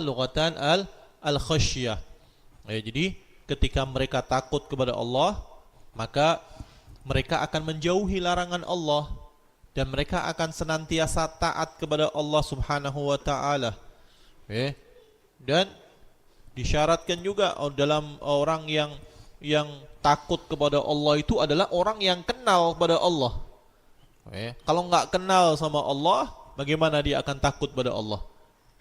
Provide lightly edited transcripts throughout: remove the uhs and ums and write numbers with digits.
lughatan al-khasyah. Jadi ketika mereka takut kepada Allah, maka mereka akan menjauhi larangan Allah dan mereka akan senantiasa taat kepada Allah Subhanahu wa taala. Dan disyaratkan juga dalam orang yang takut kepada Allah itu adalah orang yang kenal kepada Allah. Kalau enggak kenal sama Allah, bagaimana dia akan takut kepada Allah?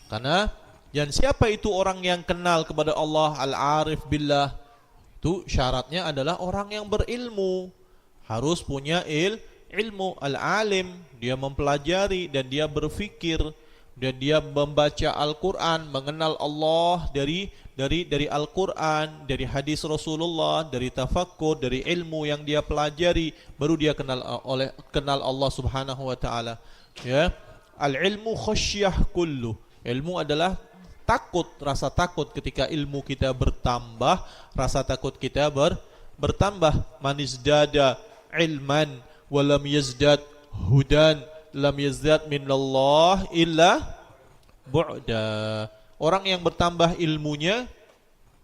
Karena dan siapa itu orang yang kenal kepada Allah, al-arif billah? Itu syaratnya adalah orang yang berilmu. Harus punya ilmu, al-alim, dia mempelajari dan dia berfikir dan dia membaca Al-Qur'an, mengenal Allah dari Al-Qur'an, dari hadis Rasulullah, dari tafakkur, dari ilmu yang dia pelajari, baru dia kenal Allah Subhanahu wa taala. Ya. Al-ilmu khasyah kullu. Ilmu adalah takut, rasa takut ketika ilmu kita bertambah, rasa takut kita bertambah. Man izdada ilman wa lam yazdad hudan lam yazdad minallah illa bu'da. Orang yang bertambah ilmunya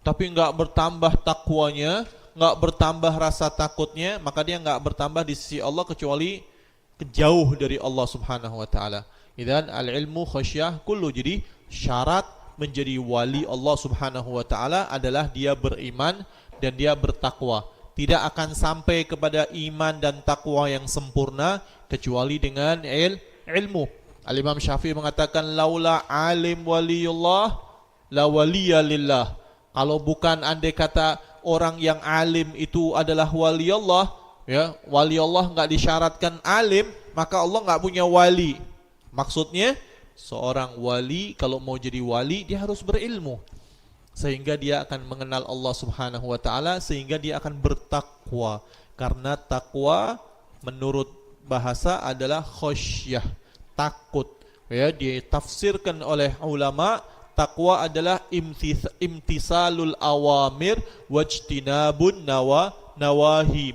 tapi enggak bertambah takwanya, enggak bertambah rasa takutnya, maka dia enggak bertambah di sisi Allah kecuali jauh dari Allah Subhanahu wa taala. Idzan al-ilmu khasyah kullu. Jadi syarat menjadi wali Allah Subhanahu wa taala adalah dia beriman dan dia bertakwa. Tidak akan sampai kepada iman dan takwa yang sempurna kecuali dengan ilmu. Al-Imam Syafi'i mengatakan laula alim waliyullah la waliya lillah. Kalau bukan andai kata orang yang alim itu adalah wali Allah, ya, wali Allah enggak disyaratkan alim, maka Allah enggak punya wali. Maksudnya seorang wali kalau mau jadi wali dia harus berilmu sehingga dia akan mengenal Allah Subhanahu wa taala, sehingga dia akan bertakwa. Karena takwa menurut bahasa adalah khasyah, takut. Ya, ditafsirkan oleh ulama, takwa adalah imtisalul awamir wajtinabun nawahi,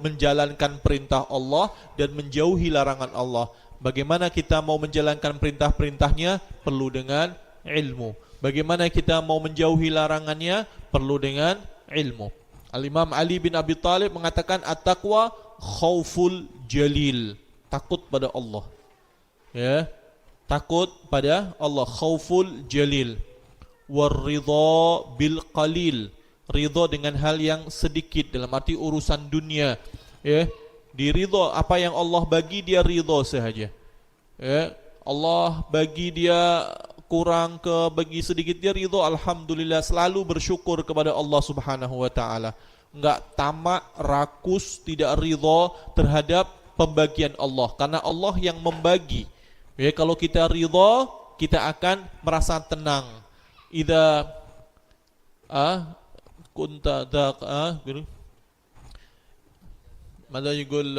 menjalankan perintah Allah dan menjauhi larangan Allah. Bagaimana kita mau menjalankan perintah-perintahnya? Perlu dengan ilmu. Bagaimana kita mau menjauhi larangannya? Perlu dengan ilmu. Al-Imam Ali bin Abi Thalib mengatakan at-taqwa khauful jalil, takut pada Allah. Ya, takut pada Allah, khauful jalil. War-ridha bil qalil, ridha dengan hal yang sedikit dalam arti urusan dunia. Ya, diridha apa yang Allah bagi dia ridha sahaja. Ya, Allah bagi dia kurang bagi sedikit dia ridha, alhamdulillah, selalu bersyukur kepada Allah Subhanahu wa taala. Enggak tamak, rakus, tidak ridha terhadap pembagian Allah karena Allah yang membagi. Ya, kalau kita ridha, kita akan merasa tenang. Idza kunta gitu. Mada yaqul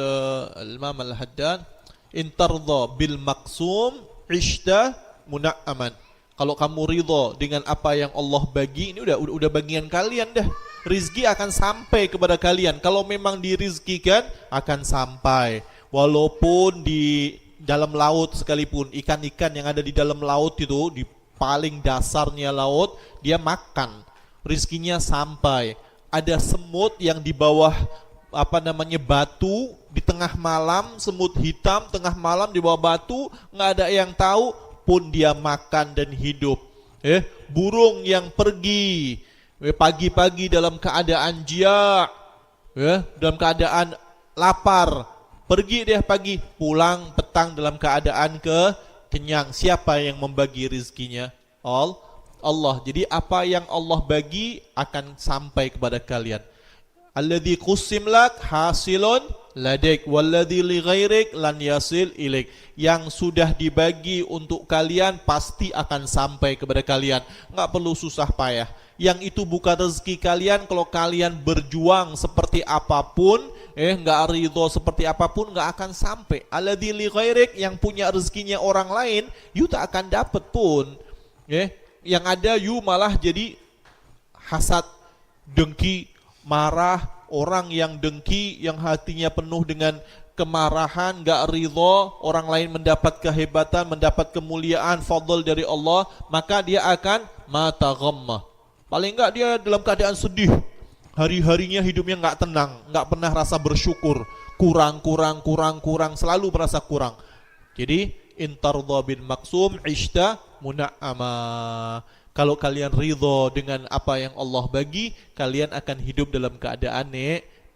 al-Imam al-Haddad, in tardha bil maqsum ishta muna'aman. Kalau kamu ridha dengan apa yang Allah bagi, ini udah bagian kalian dah. Rizki akan sampai kepada kalian. Kalau memang dirizkikan akan sampai. Walaupun di dalam laut sekalipun, ikan-ikan yang ada di dalam laut itu, di paling dasarnya laut, dia makan. Rizkinya sampai. Ada semut yang di bawah batu di tengah malam, semut hitam tengah malam di bawah batu, nggak ada yang tahu, pun dia makan dan hidup. Burung yang pergi pagi-pagi dalam keadaan jia', dalam keadaan lapar, pergi dia pagi, pulang petang dalam keadaan kenyang. Siapa yang membagi rizkinya? Allah. Jadi apa yang Allah bagi akan sampai kepada kalian. Alladzi qusim lak hasilun ladek walladzi li ghairik lan yasil ilaik. Yang sudah dibagi untuk kalian pasti akan sampai kepada kalian. Enggak perlu susah payah. Yang itu bukan rezeki kalian, kalau kalian berjuang seperti apapun, enggak ridho seperti apapun, enggak akan sampai. Alladzi li ghairik, yang punya rezekinya orang lain, you tak akan dapat pun. Yang ada you malah jadi hasad, dengki, marah. Orang yang dengki, yang hatinya penuh dengan kemarahan, enggak ridha, orang lain mendapat kehebatan, mendapat kemuliaan, fadl dari Allah, maka dia akan mata ghammah. Paling enggak dia dalam keadaan sedih. Hari-harinya hidupnya enggak tenang, enggak pernah rasa bersyukur, kurang, selalu merasa kurang. Jadi intardha bin maksum ishta muna'ama. Kalau kalian ridho dengan apa yang Allah bagi, kalian akan hidup dalam keadaan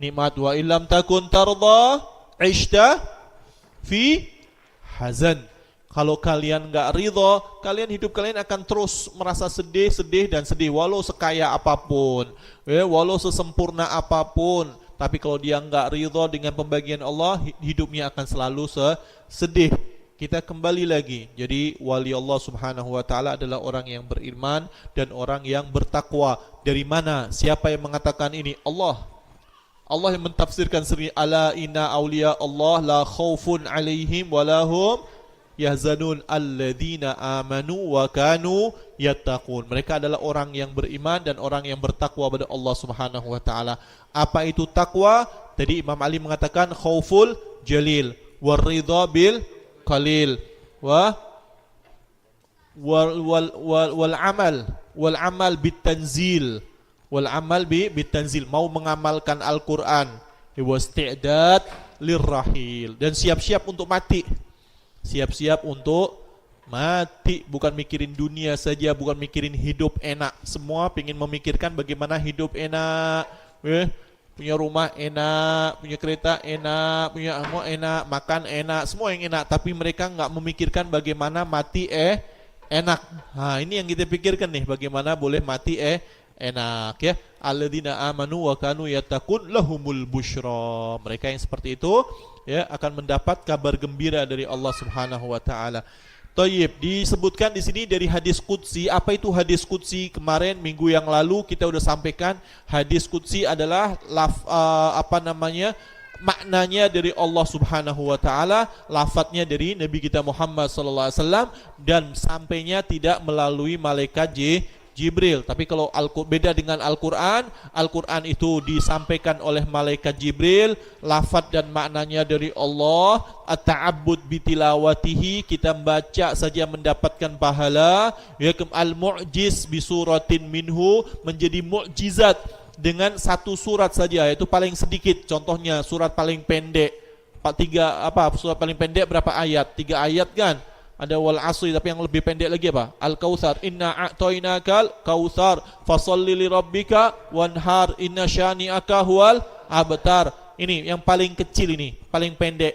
nikmat. Wa illam takun tardha ishta fi hazan. Kalau kalian enggak ridho, hidup kalian akan terus merasa sedih dan sedih, walau sekaya apapun, walau sesempurna apapun. Tapi kalau dia enggak ridho dengan pembagian Allah, hidupnya akan selalu sedih. Kita kembali lagi. Jadi wali Allah Subhanahu wa taala adalah orang yang beriman dan orang yang bertakwa. Dari mana? Siapa yang mengatakan ini? Allah. Allah yang mentafsirkan sendiri, ala inna auliya Allah la khaufun alaihim wa lahum yahzanun alladzina amanu wa kanu yattaqun. Mereka adalah orang yang beriman dan orang yang bertakwa kepada Allah Subhanahu wa taala. Apa itu takwa? Tadi Imam Ali mengatakan khauful jalil waridha bil qalil wal amal bitanzil mau mengamalkan Al-Qur'an wasti'dad lirrahil, dan siap-siap untuk mati. Siap-siap untuk mati, bukan mikirin dunia saja, bukan mikirin hidup enak. Semua ingin memikirkan bagaimana hidup enak, punya rumah enak, punya kereta enak, punya semua enak, makan enak, semua yang enak. Tapi mereka enggak memikirkan bagaimana mati enak. Nah, ini yang kita pikirkan nih, bagaimana boleh mati enak ya. Alladzina amanu wa kanu yattaqun lahumul busyra. Mereka yang seperti itu ya akan mendapat kabar gembira dari Allah Subhanahu wa taala. Thayyib, disebutkan di sini dari hadis qudsi. Apa itu hadis qudsi? Kemarin minggu yang lalu kita udah sampaikan, hadis qudsi adalah maknanya dari Allah Subhanahu wa taala, lafadznya dari Nabi kita Muhammad sallallahu alaihi wasallam, dan sampainya tidak melalui malaikat Jibril. Tapi kalau beda dengan Al-Quran, Al-Quran itu disampaikan oleh malaikat Jibril, lafaz dan maknanya dari Allah. At-ta'abbud bitilawatihi, kita membaca saja mendapatkan pahala. Ya, al-mu'jiz bisuratin minhu, menjadi mukjizat dengan satu surat saja, yaitu paling sedikit. Contohnya surat paling pendek. Surat paling pendek berapa ayat? 3 ayat kan? Ada wal asri, tapi yang lebih pendek lagi apa? Al-Kautsar, inna a'tainakal kautsar fasholli li rabbika wanhar inna syani'aka huwal abtar. Ini yang paling kecil, ini paling pendek.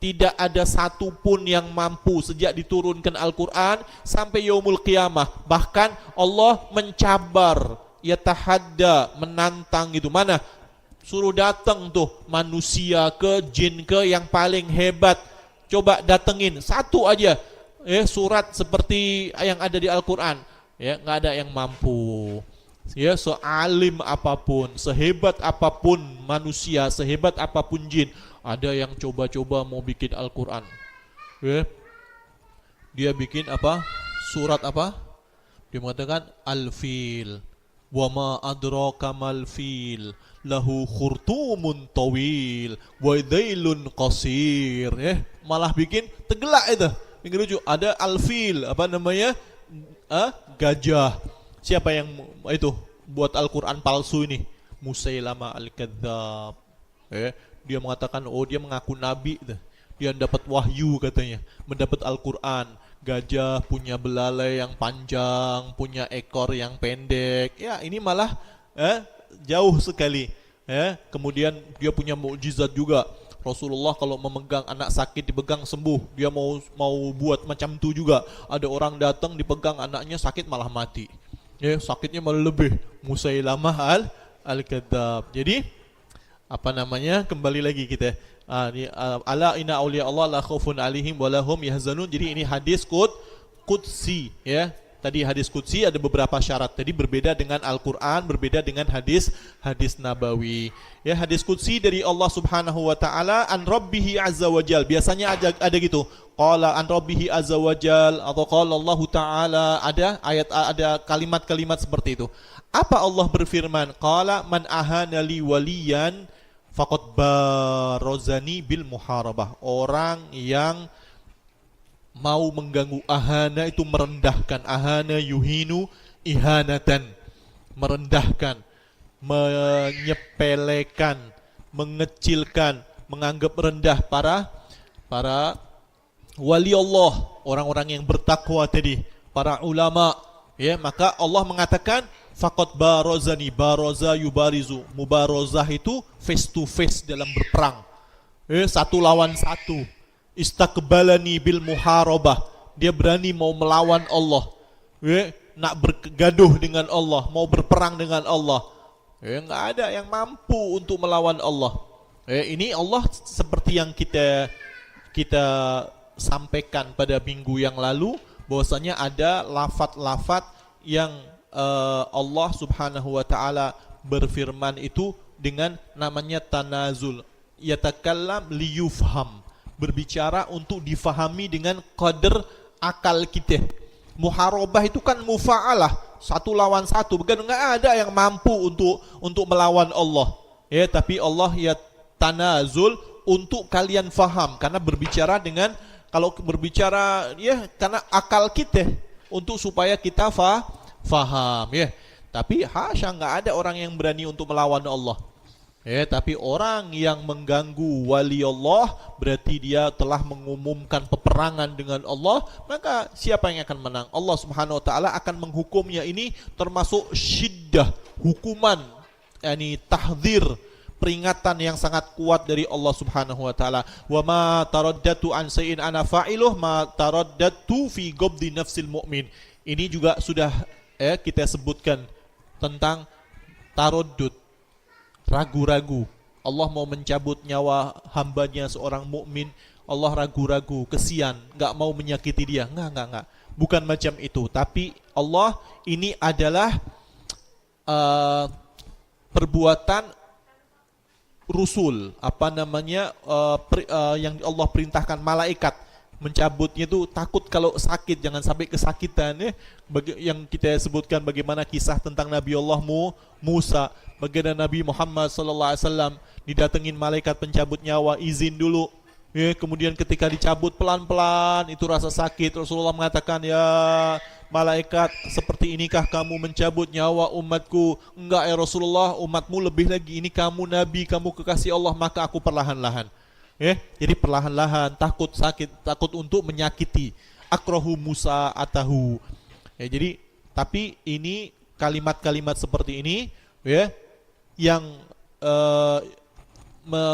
Tidak ada satupun yang mampu sejak diturunkan Al-Quran sampai yaumul qiyamah. Bahkan Allah mencabar, yatahadda, menantang itu. Mana? Suruh datang tuh manusia ke jin ke yang paling hebat, coba datengin satu aja surat seperti yang ada di Al-Quran, ya nggak ada yang mampu. Ya, sealim apapun, sehebat apapun manusia, sehebat apapun jin, ada yang coba-coba mau bikin Al-Quran. Ya, dia bikin apa? Surat apa? Dia mengatakan al-fil, wa ma adraka mal fil, lahu khurtumun tawil wa dhailun qasir. Malah bikin tegelak itu. Bikin lucu. Ada al-fil, apa namanya? Gajah. Siapa yang itu buat Al-Qur'an palsu ini? Musailamah al-kadzdzab. Dia mengatakan dia mengaku nabi itu. Dia dapat wahyu katanya, mendapat Al-Qur'an. Gajah punya belalai yang panjang, punya ekor yang pendek. Ya, ini malah jauh sekali. Kemudian dia punya mukjizat juga. Rasulullah kalau memegang anak sakit dipegang sembuh. Dia mau buat macam itu juga. Ada orang datang dipegang anaknya sakit malah mati. Sakitnya malah lebih. Musailamah al-kadzdzab. Jadi apa namanya? Kembali lagi kita. Ala inna auliya Allah la khaufun alaihim wa lahum yahzanun. Jadi ini hadis qudsi ya. Tadi hadis qudsi ada beberapa syarat. Tadi berbeda dengan Al-Qur'an, berbeda dengan hadis nabawi. Ya, hadis qudsi dari Allah Subhanahu wa taala an rabbihi azza wajal. Biasanya ada gitu. Qala an rabbihi azza wajal atau qala Allah taala, ada kalimat-kalimat seperti itu. Apa Allah berfirman? Qala man ahana li waliyan faqad barazani bil muharabah. Orang yang mau mengganggu, ahana itu merendahkan, ahana yuhinu ihanatan, merendahkan, menyepelekan, mengecilkan, menganggap rendah para wali Allah, orang-orang yang bertakwa tadi, para ulama, ya, maka Allah mengatakan faqad barazani, baraza yubarizu, mubarazah itu face to face dalam berperang, satu lawan satu. Istakbalani bil muharabah, dia berani mau melawan Allah, nak bergaduh dengan Allah, mau berperang dengan Allah. Nggak ada yang mampu untuk melawan Allah. Ini Allah seperti yang kita sampaikan pada minggu yang lalu, bahwasanya ada lafaz-lafaz yang Allah Subhanahu wa taala berfirman itu dengan namanya tanazul, yatakallam liyufham, berbicara untuk difahami dengan qadar akal kita. Muharabah itu kan mufa'alah, satu lawan satu, bukan enggak ada yang mampu untuk melawan Allah. Tapi Allah ya tanazul untuk kalian faham, karena berbicara dengan, kalau berbicara ya karena akal kita, untuk supaya kita faham, ya. Tapi hasya, enggak ada orang yang berani untuk melawan Allah. Tapi orang yang mengganggu wali Allah berarti dia telah mengumumkan peperangan dengan Allah, maka siapa yang akan menang? Allah Subhanahu wa taala akan menghukumnya. Ini termasuk syiddah, hukuman, yakni tahdzir, peringatan yang sangat kuat dari Allah Subhanahu wa taala. Wa ma taraddatu an shay'in ana fa'iluh ma taraddatu fi ghabdi nafsil mu'min. Ini juga sudah kita sebutkan tentang taraddud, ragu-ragu. Allah mau mencabut nyawa hambanya seorang mukmin, Allah ragu-ragu, kesian, enggak mau menyakiti dia. Enggak. Bukan macam itu. Tapi Allah ini adalah perbuatan rusul, yang Allah perintahkan malaikat mencabutnya itu, takut kalau sakit, jangan sampai kesakitan, ya. Yang kita sebutkan bagaimana kisah tentang Nabi Allah Musa, bagaimana Nabi Muhammad SAW didatengin malaikat pencabut nyawa, izin dulu, ya. Kemudian ketika dicabut pelan-pelan itu rasa sakit, Rasulullah mengatakan, ya malaikat, seperti inikah kamu mencabut nyawa umatku? Enggak ya Rasulullah, umatmu lebih lagi, ini kamu Nabi, kamu kekasih Allah, maka aku perlahan-lahan. Jadi perlahan-lahan, takut sakit, takut untuk menyakiti. Akrahu Musa atahu. Jadi tapi ini kalimat-kalimat seperti ini, ya, yang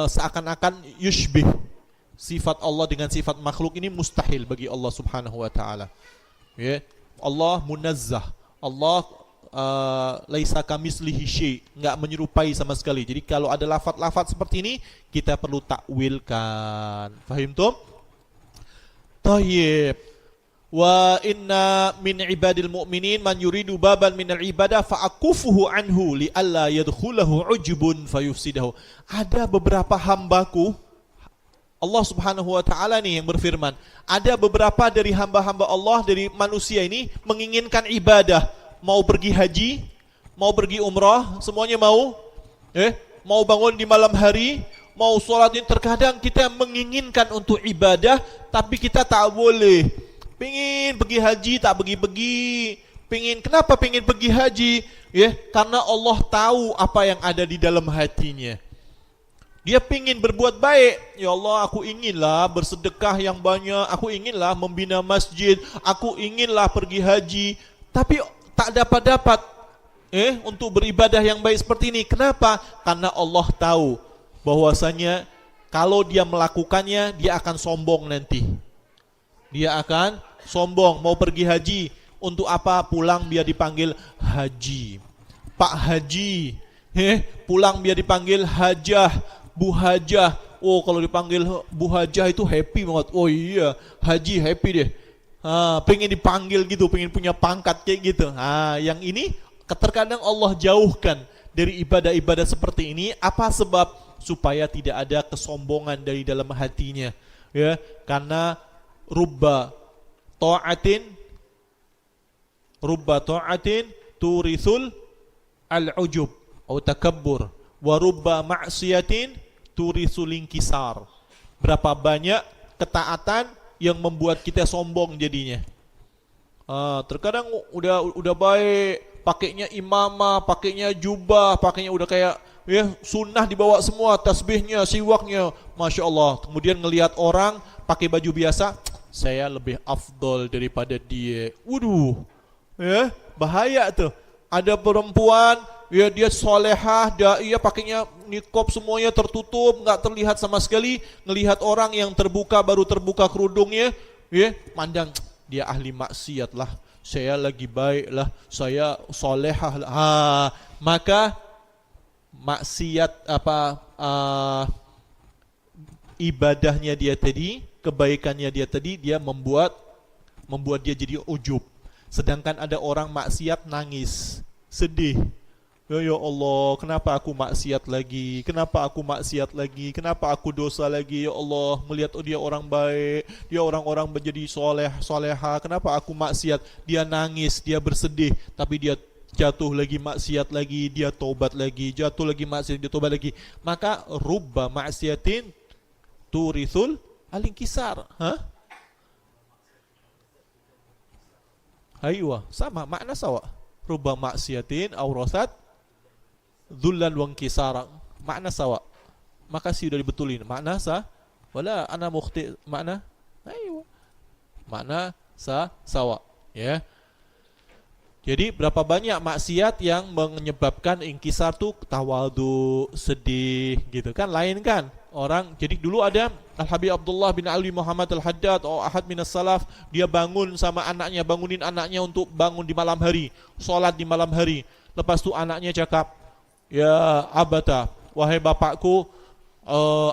seakan-akan yushbih sifat Allah dengan sifat makhluk, ini mustahil bagi Allah Subhanahu wa taala. Ya, Allah munazzah, Allah laisa kamislihi syai', enggak menyerupai sama sekali. Jadi kalau ada lafaz-lafaz seperti ini, kita perlu takwilkan. Fahim tuh? Tayyib. Wa inna min ibadil mu'minin man yuridu baban minal ibadah fa'akufuhu anhu li'alla yadkhulahu ujubun fayufsidahu. Ada beberapa hambaku, Allah Subhanahu wa taala nih yang berfirman, ada beberapa dari hamba-hamba Allah, dari manusia ini menginginkan ibadah, mau pergi haji, mau pergi umrah, semuanya mau, mau bangun di malam hari, mau sholat. Terkadang kita menginginkan untuk ibadah, tapi kita tak boleh. Pengin pergi haji, tak pergi-pergi. Kenapa pengin pergi haji? Karena Allah tahu apa yang ada di dalam hatinya. Dia pengin berbuat baik. Ya Allah, aku inginlah bersedekah yang banyak, aku inginlah membina masjid, aku inginlah pergi haji, tapi tak dapat untuk beribadah yang baik seperti ini. Kenapa? Karena Allah tahu bahwasanya kalau dia melakukannya, dia akan sombong nanti. Dia akan sombong, mau pergi haji, untuk apa? Pulang biar dipanggil haji, Pak Haji. Pulang biar dipanggil hajah, Bu Hajah. Oh, kalau dipanggil Bu Hajah itu happy banget. Oh iya, haji happy deh. Pengen dipanggil gitu, pengen punya pangkat kayak gitu. Yang ini terkadang Allah jauhkan dari ibadah-ibadah seperti ini. Apa sebab? Supaya tidak ada kesombongan dari dalam hatinya. Karena rubba ta'atin turithul al-ujub atau takabbur, wa rubba ma'siyatin turisul inkisar. Berapa banyak ketaatan yang membuat kita sombong jadinya. Terkadang udah baik, pakainya imamah, pakainya jubah, pakainya udah kayak sunnah dibawa semua, tasbihnya, siwaknya, masya Allah. Kemudian ngelihat orang pakai baju biasa, saya lebih afdol daripada dia. Waduh, bahaya tuh. Ada perempuan, dia solehah, dia pakainya niqab semuanya tertutup, nggak terlihat sama sekali. Ngelihat orang yang baru terbuka kerudungnya, pandang dia ahli maksiat lah. Saya lagi baik lah, saya solehah lah. Maka maksiat ibadahnya dia tadi, kebaikannya dia tadi, dia membuat dia jadi ujub. Sedangkan ada orang maksiat nangis, sedih. Ya Allah, kenapa aku maksiat lagi? Kenapa aku maksiat lagi? Kenapa aku dosa lagi? Ya Allah, melihat dia orang baik, dia orang-orang menjadi soleha. Kenapa aku maksiat? Dia nangis, dia bersedih, tapi dia jatuh lagi maksiat lagi, dia tobat lagi, jatuh lagi maksiat, dia tobat lagi. Maka rubba maksiatin turithul al-inkisar. Aywa, sama makna sawa. Rubba maksiatin awrasat dzullan wa inkisara. Makna sawa. Makasih udah dibetulin. Makna wala ana mukhti makna. Aywa. Makna sawa, ya. Jadi berapa banyak maksiat yang menyebabkan inkisar tuh tawadhu, sedih gitu kan, lain kan. Orang, jadi dulu ada Al-Habib Abdullah bin Ali Muhammad Al-Haddad atau ahad minas salaf, dia bangunin anaknya untuk bangun di malam hari, sholat di malam hari. Lepas itu anaknya cakap, ya abata, wahai bapakku,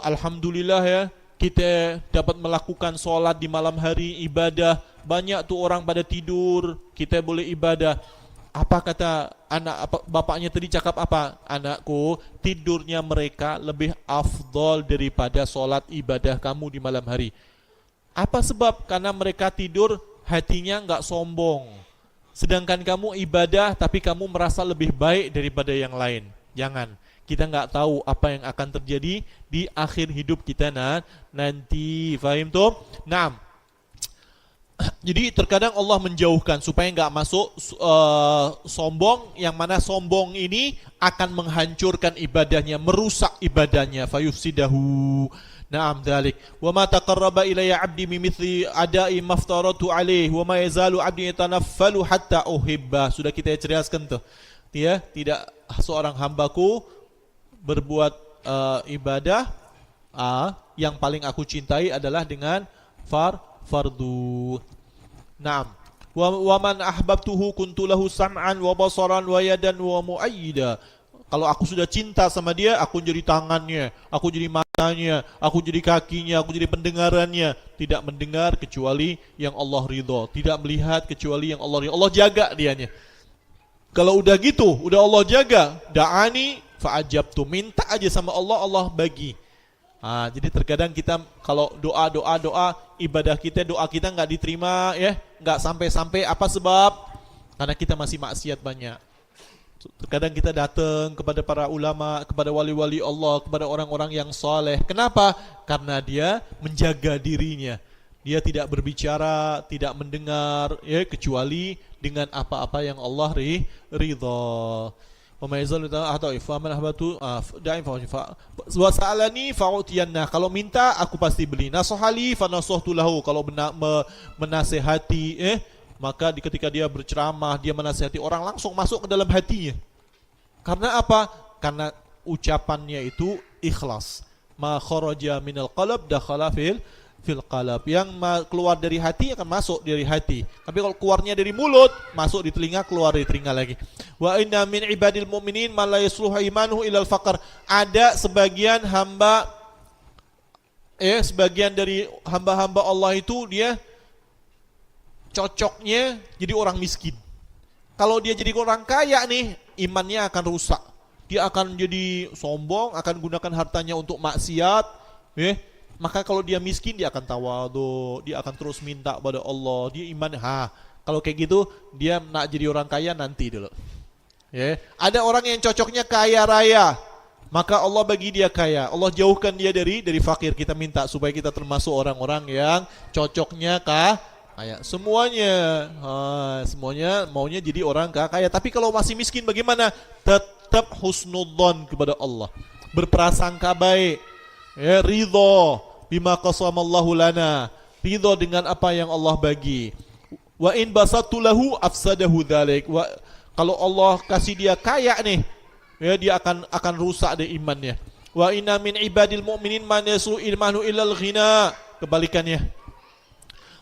alhamdulillah ya, kita dapat melakukan sholat di malam hari, ibadah. Banyak tuh orang pada tidur, kita boleh ibadah. Apa kata bapaknya tadi cakap apa? Anakku, tidurnya mereka lebih afdol daripada sholat ibadah kamu di malam hari. Apa sebab? Karena mereka tidur hatinya enggak sombong. Sedangkan kamu ibadah tapi kamu merasa lebih baik daripada yang lain. Jangan. Kita enggak tahu apa yang akan terjadi di akhir hidup kita nanti. Fahim tuh? Naam. Jadi terkadang Allah menjauhkan supaya enggak masuk sombong, yang mana sombong ini akan menghancurkan ibadahnya, merusak ibadahnya, fayufsidahu. Naam dzalik. Wa ma taqarraba ilayya 'abdi mimithli ada'i maftaratu alaihi wa ma yazalu 'abdi yatanaffalu hatta uhibba. Sudah kita jelaskan tuh. Ya, tidak seorang hambaku berbuat ibadah yang paling aku cintai adalah dengan fardu. Naam. Wa man ahbabtuhu kuntu lahu sam'an wa basaran wa yadan wa muayyida. Kalau aku sudah cinta sama dia, aku jadi tangannya, aku jadi matanya, aku jadi kakinya, aku jadi pendengarannya. Tidak mendengar kecuali yang Allah ridho, tidak melihat kecuali yang Allah ridho. Allah jaga dianya. Kalau udah gitu, udah Allah jaga, da'ani fa'ajabtu, minta aja sama Allah, Allah bagi. Jadi terkadang kita kalau doa ibadah kita, doa kita nggak diterima, ya, nggak sampai. Apa sebab? Karena kita masih maksiat banyak. Terkadang kita datang kepada para ulama, kepada wali-wali Allah, kepada orang-orang yang soleh. Kenapa? Karena dia menjaga dirinya. Dia tidak berbicara, tidak mendengar, ya, kecuali dengan apa-apa yang Allah ridha. Kalau minta aku pasti beli. Nasahali fa nasahtu lahu. Kalau menasehati, maka ketika dia berceramah, dia menasehati orang, langsung masuk ke dalam hatinya. Karena apa? Karena ucapannya itu ikhlas. Ma kharaja minal qalb dakhala fil qalb. Yang keluar dari hati akan masuk dari hati. Tapi kalau keluarnya dari mulut, masuk di telinga, keluar dari telinga lagi. Wa inna min ibadil mu'minin man la yasluhu imanuhu ilal faqr. Ada sebagian hamba, sebagian dari hamba-hamba Allah itu dia cocoknya jadi orang miskin. Kalau dia jadi orang kaya nih, imannya akan rusak. Dia akan jadi sombong, akan gunakan hartanya untuk maksiat, Maka kalau dia miskin, dia akan tawadhu, dia akan terus minta pada Allah, dia iman. Kalau kayak gitu, dia nak jadi orang kaya nanti dulu. Ada orang yang cocoknya kaya raya, maka Allah bagi dia kaya. Allah jauhkan dia dari fakir. Kita minta supaya kita termasuk orang-orang yang cocoknya kaya. Semuanya semuanya maunya jadi orang kaya. Tapi kalau masih miskin bagaimana? Tetap husnudzon kepada Allah, berprasangka baik, ya, ridho bima qasamallahu lana, ridho dengan apa yang Allah bagi. Wa in basattu lahu afsadahu dzalik. Kalau Allah kasih dia kaya nih, ya, dia akan rusak deh imannya. Wa inna min ibadil mu'minin man yasu ilmanu illal ghina. Kebalikannya.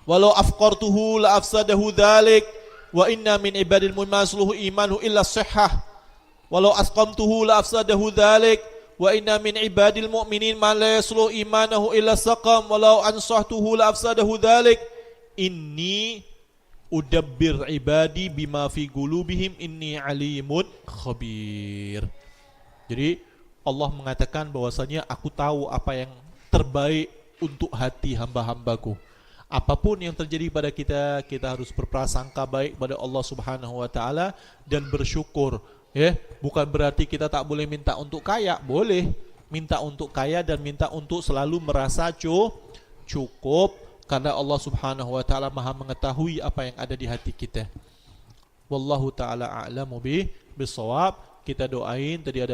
Walau afqartuhu la afsadahu dzalik. Wa inna min ibadil mu'minin man imanu illa sihhah. Walau asqamtuhu la afsadahu dzalik. Wa inna min ibadil mu'minin man la yasluhu imanahu illa saqam. Walau ansahtuhu la afsadahu dzalik. Inni udabbir ibadi bima fi qulubihim inni alimun khabir. Jadi Allah mengatakan bahwasanya aku tahu apa yang terbaik untuk hati hamba-hambaku. Apapun yang terjadi pada kita, kita harus berprasangka baik pada Allah Subhanahu wa taala dan bersyukur, ya. Bukan berarti kita tak boleh minta untuk kaya, boleh minta untuk kaya dan minta untuk selalu merasa cukup. Karena Allah Subhanahu wa taala Maha mengetahui apa yang ada di hati kita. Wallahu taala a'lamu bishawab. Kita doain tadi ada